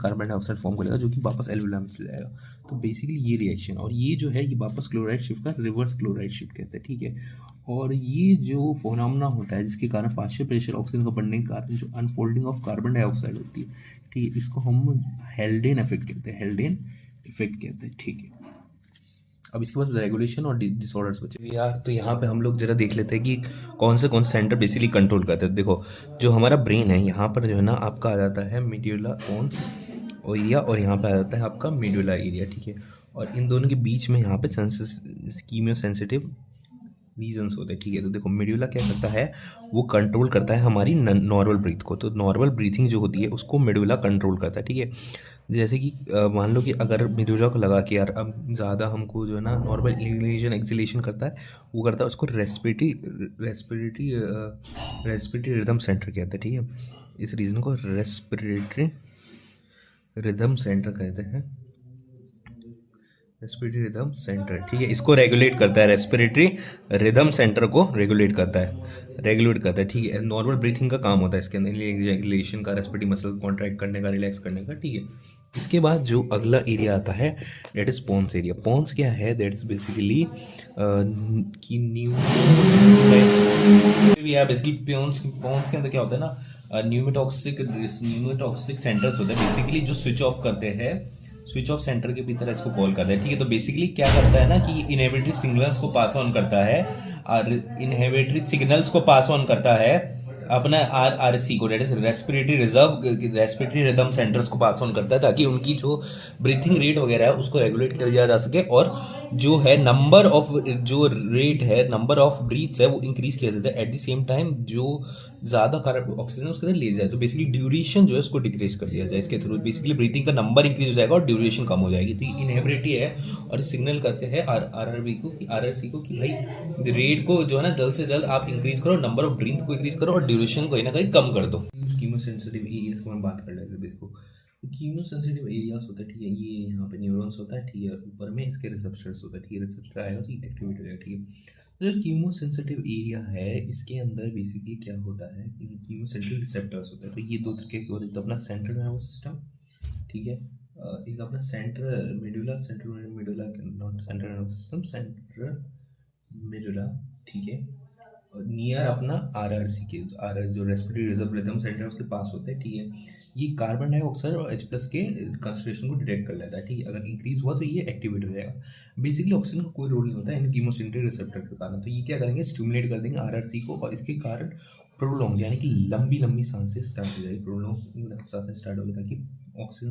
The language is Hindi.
कार्बन डाइऑक्साइड फॉर्म करेगा जो कि वापस एल्वुलम में चला जाएगा। तो बेसिकली ये रिएक्शन, और ये जो है ये वापस क्लोराइड शिफ्ट का रिवर्स क्लोराइड शिफ्ट कहते हैं, ठीक है। और ये जो फोनामना होता है जिसके कारण पार्शियल प्रेशर ऑक्सीजन का बढ़ने के कारण जो अनफोल्डिंग ऑफ कार्बन डाइऑक्साइड होती है, ठीक है, इसको हम हेल्डेन इफेक्ट कहते हैं, हेल्डेन इफेक्ट कहते हैं, ठीक है। अब इसके बाद रेगुलेशन और डिसऑर्डर्स बचे यार, तो यहाँ पे हम लोग जरा देख लेते हैं कि कौन से सेंटर बेसिकली कंट्रोल करते हैं। देखो जो हमारा ब्रेन है यहाँ पर जो है ना आपका आ जाता है मीड्यूला पोन्स एरिया, और यहाँ पे आ जाता है आपका मीड्यूला एरिया, ठीक है। और इन दोनों के बीच में यहाँ पे कीमियो सेंसिटिव रीजन्स होते हैं, ठीक है। तो देखो मीड्यूला क्या करता है, वो कंट्रोल करता है हमारी नॉर्मल ब्रीथ को, तो नॉर्मल ब्रीथिंग जो होती है उसको मीड्यूला कंट्रोल करता है, ठीक है। जैसे कि मान लो कि अगर मीड्यूला को लगा के यार अब ज़्यादा हमको जो है ना नॉर्मल इनहेलेशन एक्सहेलेशन करता है, वो करता है उसको रेस्पिरेटरी रिदम सेंटर कहते हैं, ठीक है। इस रीजन को रेस्पिरेटरी रिदम सेंटर कहते हैं, रेस्पिरेटरी रिदम सेंटर, ठीक है। इसको रेगुलेट करता है, रेस्पिरेटरी रिदम सेंटर को रेगुलेट करता है, ठीक है। नॉर्मल ब्रीथिंग का काम होता है इसके अंदर, एक्सहेलेशन का, रेस्पिरेटरी मसल कॉन्ट्रैक्ट करने का, रिलैक्स करने का, ठीक है। इसके बाद जो अगला एरिया आता है that is pons area. Pons क्या है, दैट इज बेसिकली कि बेसिकली पोन्स के अंदर क्या होता है ना, न्यूमेटॉक्सिक सेंटर्स होते हैं बेसिकली, जो स्विच ऑफ करते हैं, स्विच ऑफ सेंटर के भी तरह इसको कॉल करते हैं, ठीक है। तो बेसिकली क्या करता है ना कि इनहिबिटरी सिग्नल्स को पास ऑन करता है, और इनहिबिटरी सिग्नल्स को पास ऑन करता है अपना आरसी को, that is respiratory rhythm centres को पास ऑन करता है, ताकि उनकी जो ब्रीथिंग रेट वगैरह है उसको रेगुलेट किया जा सके, और जो है नंबर ऑफ जो रेट है, नंबर ऑफ ब्रीथ्स है वो इंक्रीज किया जाता है। एट द सेम टाइम जो ज़्यादा कार्बन ऑक्सीजन उसके अंदर ले जाए, तो बेसिकली ड्यूरेशन जो है उसको डिक्रीज कर दिया जाए इसके थ्रू, बेसिकली ब्रीथिंग का नंबर इंक्रीज हो जाएगा और ड्यूरेशन कम हो जाएगी। तो ये इनहेबिलिटी है, और सिग्नल करते हैं आरआरबी को, आरआरसी को, कि भाई रेट को जो है ना जल्द से जल्द आप इंक्रीज करो, नंबर ऑफ ब्रीथ को इंक्रीज करो, और ड्यूरेशन को ना कहीं कम कर दो। कीमोसेंसिटिव एरियाज को हम बात कर लेते हैं। देखो कीमोसेंसिटिव एरियाज होता है, ठीक है, ये यहाँ पे न्यूरॉन्स होता है, ठीक है, ऊपर में इसके रिसेप्टर्स होता है, ठीक है। रिसेप्टर आएगा तो एक्टिवेट हो जाएगा, ठीक है। तो जो कीमोसेंसिटिव एरिया है इसके अंदर बेसिकली क्या होता है, कीमोसेंसिटिव रिसेप्टर्स होते हैं। तो ये दो तरीके के होते हैं, तो अपना सेंट्रल नर्वस सिस्टम, ठीक है, एक अपना central medulla, not central nervous system, central medulla, ठीक है, नियर अपना आरआरसी के, जो रेस्पिरेटरी रिदम सेंटर उसके पास होता है, ठीक है। ये कार्बन डाइऑक्साइड और H+ के कंसंट्रेशन को डिटेक्ट कर लेता है, ठीक है। अगर इंक्रीज हुआ तो ये एक्टिवेट हो जाएगा। बेसिकली ऑक्सीजन का कोई रोल नहीं होता है इन कीमोसेंसिटिव रिसेप्टर के कारण, तो ये क्या करेंगे, स्टिमुलेट कर देंगे आरआरसी को, और इसके कारण प्रोलॉन्ग यानी कि लंबी लंबी सांसें स्टार्ट हो जाएगी, प्रोलॉन्ग सांसें स्टार्ट होगी, ताकि ऑक्सीजन